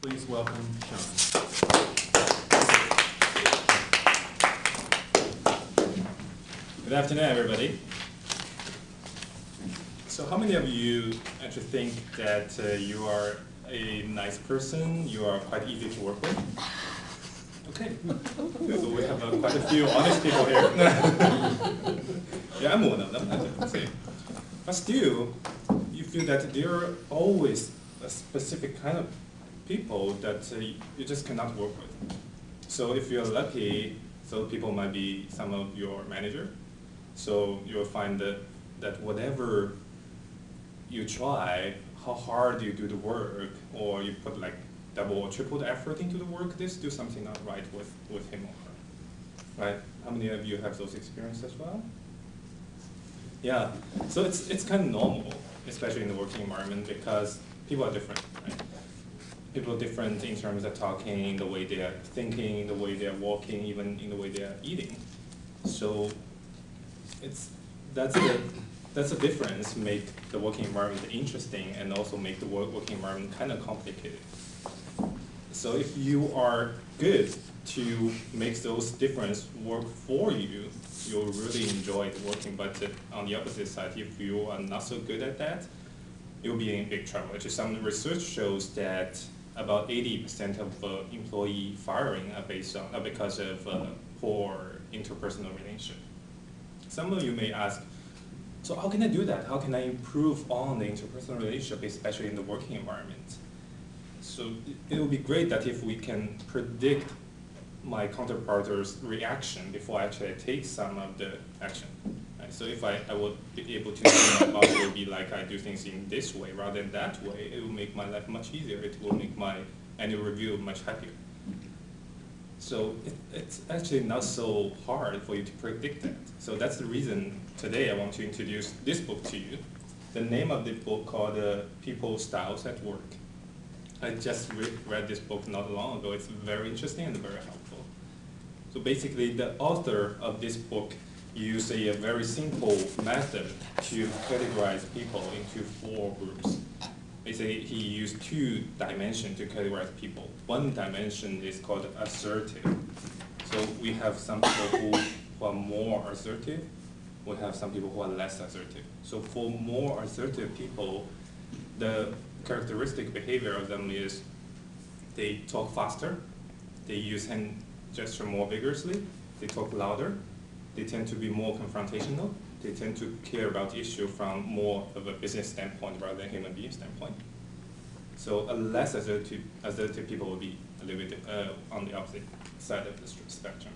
Please welcome Sean. Good afternoon, everybody. So how many of you actually think that you are a nice person, you are quite easy to work with? Okay, so we have quite a few honest people here. Yeah, I'm one of them, I have to say. But still, you feel that there are always a specific kind of people that you just cannot work with. So if you're lucky, those people might be some of your manager. So you'll find that whatever you try, how hard you do the work, or you put like double or triple the effort into the work, there's still something not right with him or her. Right? How many of you have those experiences as well? Yeah, so it's kind of normal, especially in the working environment, because people are different, right? People are different in terms of talking, the way they are thinking, the way they are walking, even in the way they are eating. So that's the difference, make the working environment interesting and also make the working environment kind of complicated. So if you are good to make those differences work for you, you'll really enjoy the working. But on the opposite side, if you are not so good at that, you'll be in big trouble. Actually, some research shows that about 80% of employee firing are based on because of poor interpersonal relationship. Some of you may ask, so how can I do that? How can I improve on the interpersonal relationship, especially in the working environment? So it would be great that if we can predict my counterpart's reaction before actually I take some of the action. Right? So if I would be able to know my boss will be like, I do things in this way rather than that way, it will make my life much easier. It will make my annual review much happier. So it's actually not so hard for you to predict that. So that's the reason today I want to introduce this book to you. The name of the book called People Styles at Work. I just read this book not long ago. It's very interesting and very helpful. So basically, the author of this book used a very simple method to categorize people into 4 groups. Basically, he used 2 dimensions to categorize people. One dimension is called assertive. So we have some people who are more assertive. We have some people who are less assertive. So for more assertive people, the characteristic behavior of them is they talk faster, they use hand gesture more vigorously, they talk louder, they tend to be more confrontational, they tend to care about issue from more of a business standpoint rather than human being standpoint. So a less assertive people will be a little bit on the opposite side of the spectrum.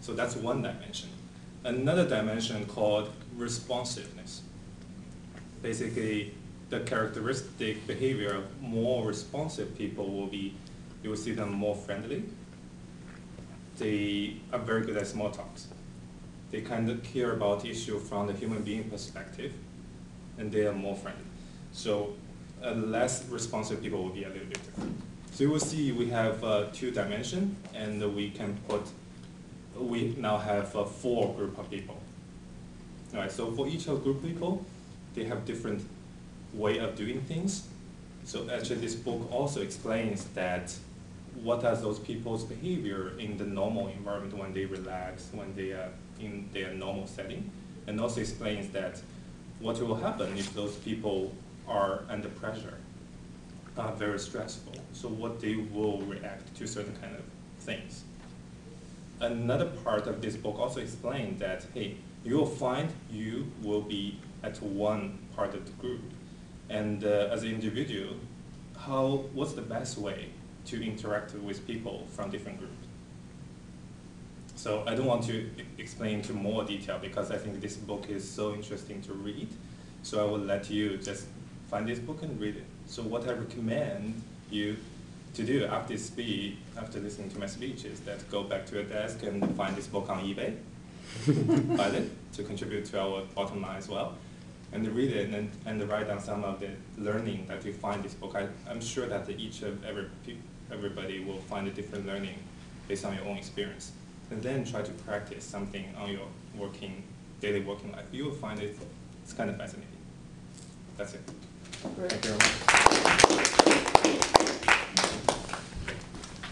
So that's one dimension. Another dimension called responsiveness. Basically, the characteristic behavior of more responsive people will be, you will see them more friendly. They are very good at small talks. They kind of care about issue from the human being perspective, and they are more friendly. So less responsive people will be a little bit different. So you will see we have 2 dimensions, and we now have 4 group of people. All right, so for each of group of people, they have different way of doing things. So actually this book also explains that what are those people's behavior in the normal environment when they relax, when they are in their normal setting, and also explains that what will happen if those people are under pressure, very stressful, so what they will react to certain kind of things. Another part of this book also explains that, hey, you will find you will be at one part of the group. And as an individual, what's the best way to interact with people from different groups? So I don't want to explain to more detail because I think this book is so interesting to read. So I will let you just find this book and read it. So what I recommend you to do after listening to my speech is that go back to your desk and find this book on eBay, buy it to contribute to our bottom line as well. And read it and write down some of the learning that you find this book. I'm sure that everybody will find a different learning based on your own experience. And then try to practice something on your daily working life. You will find it's kind of fascinating. That's it. Great. Thank you very much.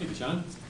Hey, Deshaun?